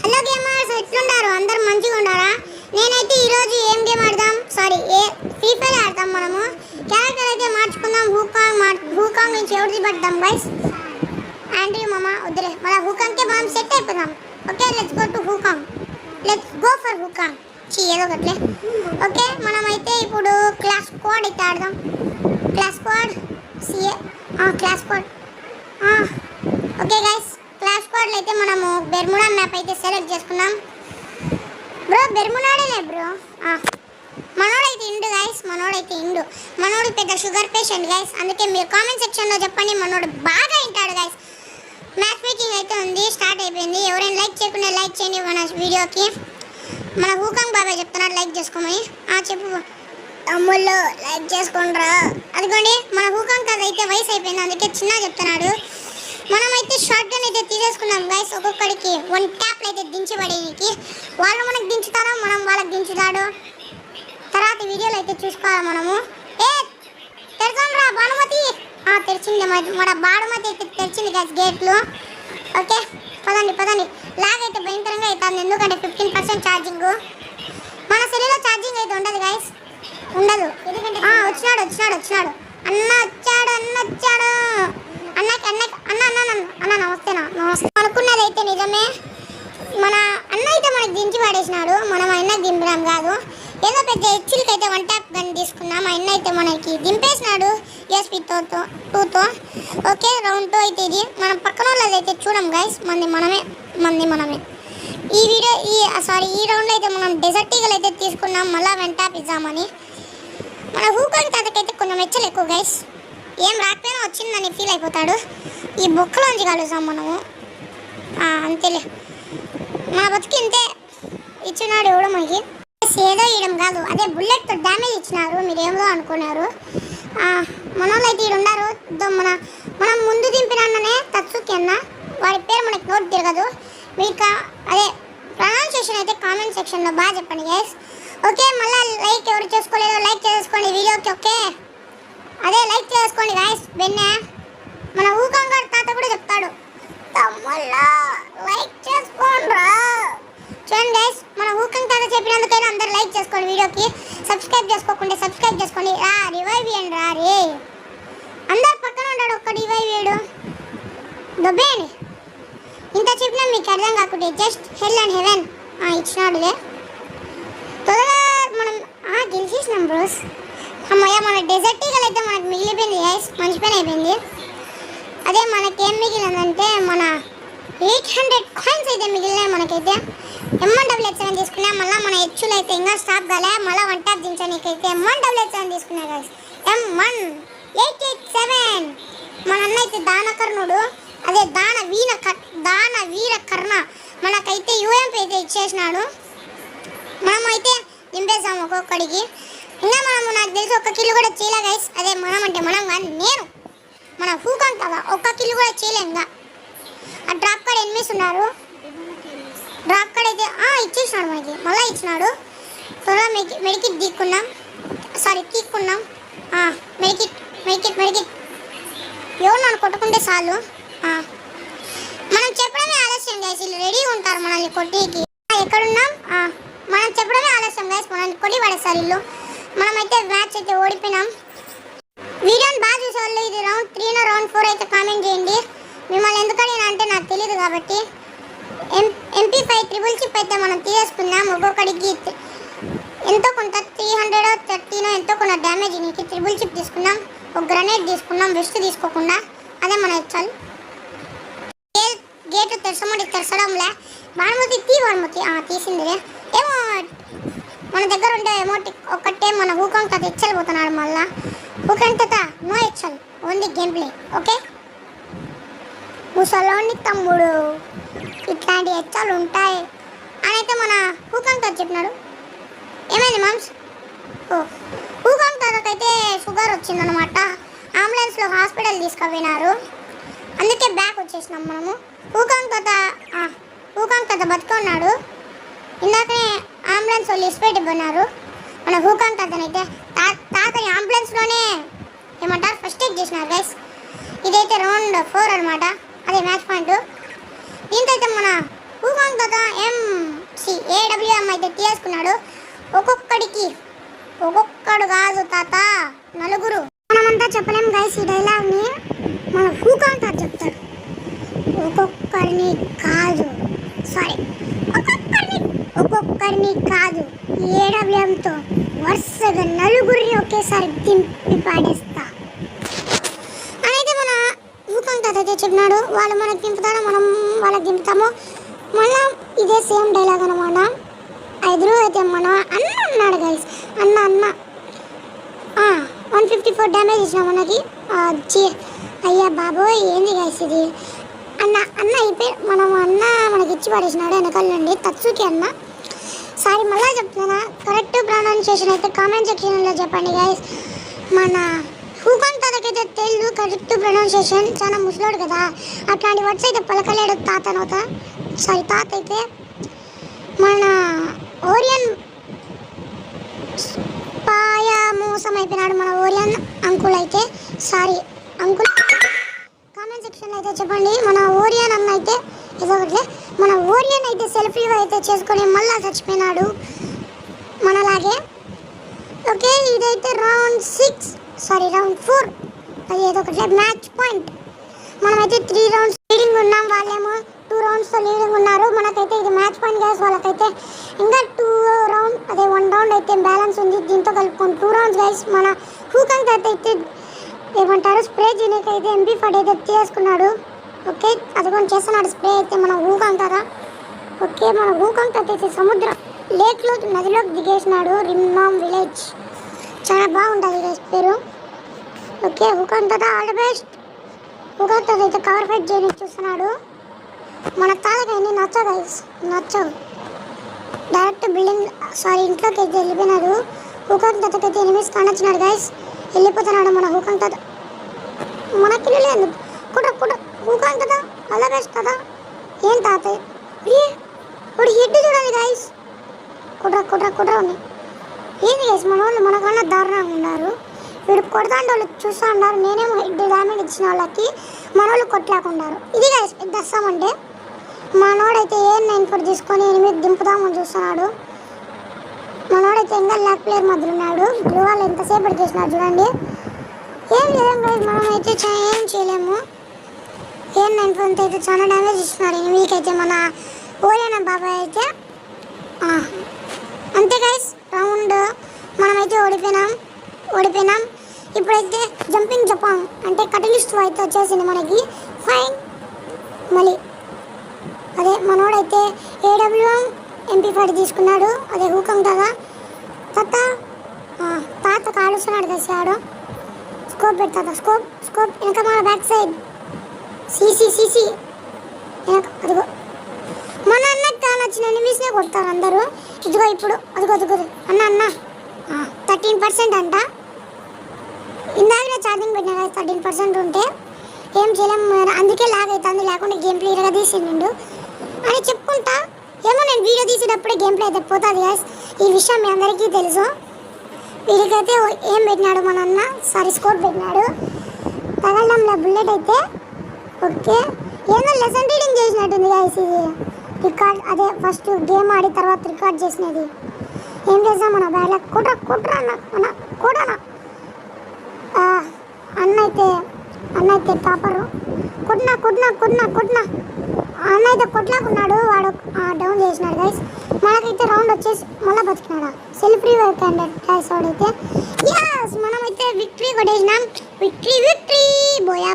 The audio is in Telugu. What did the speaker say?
హలో గేమర్స్, ఎట్లున్నారు? అందరూ మంచిగా ఉన్నారా? నేనైతే ఈరోజు ఏం గేమ్ ఆడదాం, ఫ్రీ ఫైర్ ఆడతాం. మనము క్యారెక్టర్ అయితే మార్చుకుందాం. హూకాంగ్ నుంచి ఎవరిది పడదాం గైస్? ఆండ్రీ మామ వద్దులే, మన హూకాంగ్కే మనం సెట్ అయిపోదాం. Okay, let's go to Hukong. Let's go for Hukong. ఏదో ఒకట్లే. ఓకే, మనమైతే ఇప్పుడు క్లాస్ స్క్వాడ్ అయితే ఆడదాం. Clash squad clash squad. Okay guys, clash స్క్వాడ్లో అయితే మనము బెర్ముడా మ్యాప్ అయితే సెలెక్ట్ చేసుకున్నాం. బ్రో బెర్ముడాడేలే బ్రో. మనోడైతే ఇండు గైస్, మనోడు పెద్ద షుగర్ పేషెంట్ గైస్. అందుకే మీరు కామెంట్ సెక్షన్లో చెప్పండి, మనోడు బాగా వింటాడు గైస్. మ్యాచ్ మేకింగ్ అయితే ఉంది, స్టార్ట్ అయిపోయింది. ఎవరైనా లైక్ చేయకుండా లైక్ చేయండి మన వీడియోకి. మన హూకాంగ్ బాబాయ్ చెప్తున్నాడు లైక్ చేసుకోమని. చెప్పు తమ్ముళ్ళు, లైక్ చేసుకోండిరా. అదిగోండి మన హూకాంగ్ కథ అయితే వయసు అయిపోయింది, అందుకే చిన్న చెప్తున్నాడు. మనమైతే షార్ట్ గన్ అయితే తీసేసుకున్నాం గైస్. ఒక్కొక్కడికి 1 ట్యాప్ అయితే దించబడేకి. వాళ్ళు మనకు దించుతారో మనం వాళ్ళకి దించుతాడు. తర్వాత వీడియోలో అయితే చూసుకోవాలి మనము. తెరచండిరా భానుమతి. తెరిచింది మన భానుమతి అయితే తెరిచింది గైస్ గేట్లు. ఓకే పదండి. లాగ్ అయితే భయంకరంగా అవుతుంది, ఎందుకంటే 15% ఛార్జింగ్. మన సెల్లులో ఛార్జింగ్ అయితే ఉండదు గైస్, ఉండదు. వచ్చినాడు అన్న వచ్చాడు. అన్న నమస్తే. అనుకున్నది అయితే నిజమే. మన అన్న అయితే మనకి దించి పడేసినాడు. మనం అన్నకి దింపడం కాదు, ఏదో పెద్ద హెచ్చులకి అయితే 1 ట్యాప్ గన్ తీసుకున్నాం. అన్న అయితే మనకి దింపేసినాడు ESP 2తో. ఓకే, రౌండ్ 2 అయితే ఇది. మనం పక్కన వాళ్ళది అయితే చూడం గైస్, మంది మనమే. ఈ రౌండ్ అయితే మనం డెజర్ట్ ఈగల్ అయితే తీసుకున్నాం, మళ్ళీ 1 ట్యాప్ ఇద్దామని. మన హూకాంగ్ తాతకైతే కొంచెం మెచ్చలు ఎక్కువ గైస్. ఏం రాకపోయినా వచ్చిందని ఫీల్ అయిపోతాడు. ఈ బొక్కలోంచి కలుస్తాం మనము. అంతేలే, మన బతికింతే. ఇచ్చినాడు ఎవడో మనకి, ఏదో ఇవ్వడం కాదు, అదే బుల్లెట్తో డ్యామేజ్ ఇచ్చినారు. మీరు ఏమో అనుకున్నారు. మన వాళ్ళు అయితే ఇక్కడ ఉన్నారు. మనం ముందు దింపినానే తత్సుకి అన్న, వాడి పేరు మనకి నోట్ తిరగదు. మీకు అదే ప్రొనౌన్సియేషన్ అయితే కామెంట్ సెక్షన్లో బాగా చెప్పండి గైస్. ఓకే, మళ్ళీ లైక్ ఎవరు చేసుకోలేదో లైక్ చేసుకోండి వీడియోకి. ఓకే, అదే లైక్ చేసుకోండి గైస్. బెన్నే మన హూకాంగ్ గారు తాత కూడా చెప్తాడు, తమ్ముళ్ళా లైక్ చేసుకోండిరా. చూడండి గైస్, మన హూకాంగ్ తాత చెప్పినందుకైనా అందరు లైక్ చేసుకోండి వీడియోకి. సబ్స్క్రైబ్ చేసుకోండి. రివైవ్ ఇవ్వండి రా రే. అందరు పక్కన ఉంటాడు, ఒక్క రివైవ్ వేయడు దొబ్బేయండి. ఇంత చెప్పినా మీకు అర్థం కాకుండా జస్ట్ హెల్ అండ్ హెవెన్ ఇచ్చినాడులే. త్వరగా మనం గెలిచేసినాం బ్రోస్. అమ్మయ్య, మన డెజర్ట్ ఈగల్ అయితే మనకు మిగిలిపోయింది గైస్, మంచి పని అయిపోయింది. అదే మనకేం మిగిలిందంటే మన 800 కాయిన్స్ అయితే మిగిలినాయి మనకైతే. M1W7 తీసుకున్నా. మళ్ళీ మన హెచ్చులు అయితే ఇంకా స్టాప్ కాలే, మళ్ళీ 1 ట్యాప్ దించడానికైతే M1W7 తీసుకున్నా గైస్. M1887. మన అన్న అయితే దానకర్ణుడు, అదే దాన వీర కర్ణ మనకైతే UMP అయితే ఇచ్చేసినాడు. మనమైతే దింపేసాము ఒక్కొక్కడికి. ఇంకా మనము నాకు తెలిసి 1 కిల్ కూడా చేయలే గైస్. అదే మనం అంటే మనం కానీ నేను మన హూకాంగ్ కదా 1 కిల్ కూడా చేయలేంగా. ఆ డ్రాప్ కార్డ్ ఎనిమిస్ ఉన్నారు. డ్రాప్ కార్డ్ అయితే ఇచ్చేసినాడు మనకి, మళ్ళీ ఇచ్చినాడు. త్వరగా మెడికిట్ తీక్కున్నాం. మెడికిట్ ఎవరు నన్ను కొట్టుకుంటే చాలు. మనం చెప్పడమే ఆలస్యం గైస్, వీళ్ళు రెడీగా ఉంటారు మనల్ని కొట్టేకి. ఎక్కడున్నాం? మనం చెప్పడమే ఆలస్యం గైస్, మనల్ని కొట్టి పడేస్తారు వీళ్ళు. మనమైతే మ్యాచ్ అయితే ఓడిపోయినాం. వీడియోని బాగా చూసేవాళ్ళు ఇది రౌండ్ 3 రౌండ్ 4 అయితే కామెంట్ చేయండి. మిమ్మల్ని ఎందుకని అంటే నాకు తెలియదు కాబట్టి. MP5 ట్రిపుల్ చిప్ అయితే మనం తీసేసుకుందాం. ఒక్కొక్కడికి ఎంతో కొంత 330 ఎంతో కొంత డ్యామేజ్ నీకు ట్రిపుల్ చిప్ తీసుకున్నాం. ఒక గ్రనేడ్ తీసుకున్నాం, వెస్ట్ తీసుకోకుండా. అదే మన హెచ్చాలి. గేట్ తెరచడంలే. భానుమతి తీసిందిలే. ఏమో మన దగ్గర ఉండే ఎమోటి ఒక్కటే మన హూకాంగ్ తాత హెచ్చలిపోతున్నాడు. మళ్ళా హూకాంగ్ తాత నో హెచ్చల్, ఓన్లీ గేమ్ ప్లే. ఓకే, ముసలోని తమ్ముడు ఇట్లాంటి హెచ్చాలు ఉంటాయి అని అయితే మన హూకాంగ్ తాత చెప్పినాడు. ఏమైంది మామ్స్? హూకాంగ్ తాతకైతే షుగర్ వచ్చిందనమాట. అంబులెన్స్లో హాస్పిటల్ తీసుకుపోయినారు, అందుకే బ్యాక్ వచ్చేసినాం మనము. హూకాంగ్ తాత బతుకున్నాడు. ఇందాకనే అంబులెన్స్ వాళ్ళు ఇసిపెట్టి పోయినారు. మన హూకాంగ్ తాతనైతే తాతని అంబులెన్స్లోనే ఏమంటారు ఫస్ట్ ఎయిడ్ చేసినారు గైస్. ఇదైతే రౌండ్ 4 అనమాట, అదే మ్యాచ్ పాయింట్. దీంతో అయితే మన హూకాంగ్ తాత ఏడబ్ల్యూఎం అయితే తీసుకున్నాడు. ఒక్కొక్కడు కాదు తాత, నలుగురు. మనమంతా చెప్పలేం గైస్ ఈ డైలాగ్ని, మన హూకాంగ్ తాత చెప్తాడు. ఒక్కొక్కరిని కాదు, సారీ ఒక్కొక్కరిని కాదు, ఏడబ్ల్యూఎంతో వరుసగా నలుగురిని ఒకేసారి దింపి పాడేస్తా అనేది మన హూకాంగ్ తాత అయితే చెప్పినాడు. వాళ్ళు మనకు దింపుతారో మనం వాళ్ళకి దింపుతామో, మళ్ళీ ఇదే సేమ్ డైలాగ్ అనమాట. ఎదురు అయితే మన అన్న ఉన్నాడు గైస్, అన్న 154 డ్యామేజ్ ఇచ్చిన మనకి. అయ్యా బాబోయ్ ఏంది గైస్ ఇది. అన్న అయిపోయి అన్న మనకి ఇచ్చి పడేసినాడు వెనకాల నుండి, తత్సుకి అన్న. సారీ మళ్ళీ చెప్తున్నా, కరెక్ట్ ప్రొనౌన్సియేషన్ అయితే కామెంట్ సెక్షన్లో చెప్పండి గైస్. మన హూకాంగ్ తాతకైతే తెలుగు కరెక్ట్ ప్రొనౌన్సియేషన్, చాలా ముసలోడు కదా, అట్లాంటి వర్డ్స్ అయితే పలకలేడు తాత అయితే. మన ఓరియన్ మోసం అయిపోయినాడు మన ఓరియన్ అంకుల్ అయితే. సారీ అంకుల్, కామెంట్ సెక్షన్లో అయితే చెప్పండి. మన ఓరియన్ అన్న అయితే ఇదొకటి, మన ఓరియన్ అయితే సెల్ఫీ అయితే చేసుకొని మళ్ళీ చచ్చిపోయినాడు మనలాగే. ఓకే ఇదైతే రౌండ్ 4, అది ఏదో ఒకటి మ్యాచ్ పాయింట్. మనమైతే 3 రౌండ్స్ లీడింగ్ ఉన్నాం, వాళ్ళేమో 2 రౌండ్స్తో లీడింగ్ ఉన్నారు. మనకైతే ఇది మ్యాచ్ పాయింట్ గ్యాస్, వాళ్ళకైతే ఇంకా 1 రౌండ్ అయితే బ్యాలెన్స్ ఉంది. దీంతో కలుపుకొని 2 రౌండ్స్ గైస్. మన హూకాంగ్ తాత అయితే ఏమంటారు స్ప్రే చేయడానికి అయితే MP40 అయితే తీసుకున్నాడు. ఓకే అదిగోని చేస్తున్నాడు స్ప్రే అయితే మన హూకాంగ్ తాత. ఓకే మన హూకాంగ్ తాత అయితే సముద్రం లేక్లో నదిలోకి దిగేసినాడు. రిమ్నామ్ విలేజ్, చాలా బాగుంటుంది గైస్ పేరు. ఓకే హూకాంగ్ తాత ఆల్ ది బెస్ట్. హూకాంగ్ తాత అయితే కవర్ ఫైట్ చేయడానికి చూస్తున్నాడు. మన తాతకైనా నచ్చవు డైరెక్ట్ బిల్డింగ్ ఇంట్లోకి అయితే వెళ్ళిపోయినాడు. హూకాంగ్ తాతకైతే ఎనిమిస్ కానొచ్చినాడు గైస్, వెళ్ళిపోతున్నాడు మన హూకాంగ్ తాత. మనకి లేదు హూకాంగ్ తాత అలా బెస్ట్ తాత. ఏం తాత ఇప్పుడు హెడ్ చూడాలి గైస్, కుట్ర ఉంది. ఏంది గైస్ మన వాళ్ళు మనకన్నా దారుణంగా ఉన్నారు. వీడు కొడతాంటే వాళ్ళు చూస్తూ ఉన్నారు, నేనేమో హెడ్ డ్యామేజ్ ఇచ్చిన వాళ్ళకి మన వాళ్ళు కొట్టలేకున్నారు. ఇది గైస్ పెద్ద అస్సాం అంటే. మనోడైతే AN-94 తీసుకొని 8 దింపుదామని చూస్తున్నాడు. మనోడైతే ఇంకా ల్యాక్ ప్లేయర్ మధ్యలో ఉన్నాడు. గ్లూవాల్ ఎంతసేపు చేసినాడు చూడండి. ఏం లేదు మనమైతే ఏం చేయలేము. AN-94 అయితే చాలా డ్యామేజ్ ఇస్తున్నారు ఎనిమిదికి అయితే మన ఓరియన్ బాబాయ్ అయితే. అంతే గైస్ రౌండ్ మనమైతే ఓడిపోయినాం. ఇప్పుడైతే జంపింగ్ జపాంగ్ అంటే కటలిస్ట్ అయితే వచ్చేసింది మనకి. ఫైన్ మళ్ళీ అదే మనోడైతే AWM MP40 తీసుకున్నాడు. అదే హూకాంగ్ తాత కాలుస్తున్నాడు కదా స్కోప్ పెడతా స్కోప్ వెనక మన బ్యాక్ సైడ్ సిసి వెనక. అదిగో మన అన్నకి కానొచ్చిన ఎనిమిస్నే కొడతారు అందరూ. ఇదిగో ఇప్పుడు అదిగో అన్న 13% అంట. ఇందాకనే ఛార్జింగ్ పెట్టినా కదా 13% ఉంటే ఏం చేయలేము, అందుకే లాగ్ అవుతుంది, లేకుండా గేమ్ ప్లేయర్గా తీసిండు అని చెప్పుకుంటా. ఏమో నేను వీడియో తీసేటప్పుడే గేమ్ ప్లే అయితే పోతుంది గైస్, ఈ విషయం మీ అందరికీ తెలుసు. వీడికైతే ఏం పెట్టినాడు మన అన్న, స్కోప్ పెట్టినాడు తగలడంలో బుల్లెట్ అయితే. ఓకే ఏదో లెసన్ రీడింగ్ చేసినట్టుంది గైస్, ఇది రికార్డ్ అదే ఫస్ట్ గేమ్ ఆడి తర్వాత రికార్డ్ చేసినది. ఏం చేద్దాం మన బ్యాగ్ కుట్ర అన్న అన్న అయితే టాపరు. కొట్టినా అన్న అయితే కొట్లాకున్నాడు, వాడు డౌన్ చేసినాడు గైస్. మనకైతే రౌండ్ వచ్చేసి మళ్ళీ బతికినాడు. సెల్ఫ్ రివైవ్ క్యాండిడేట్ గైస్ వాడైతే. మనమైతే విక్టరీ కొట్టేసినాం. Victory buoy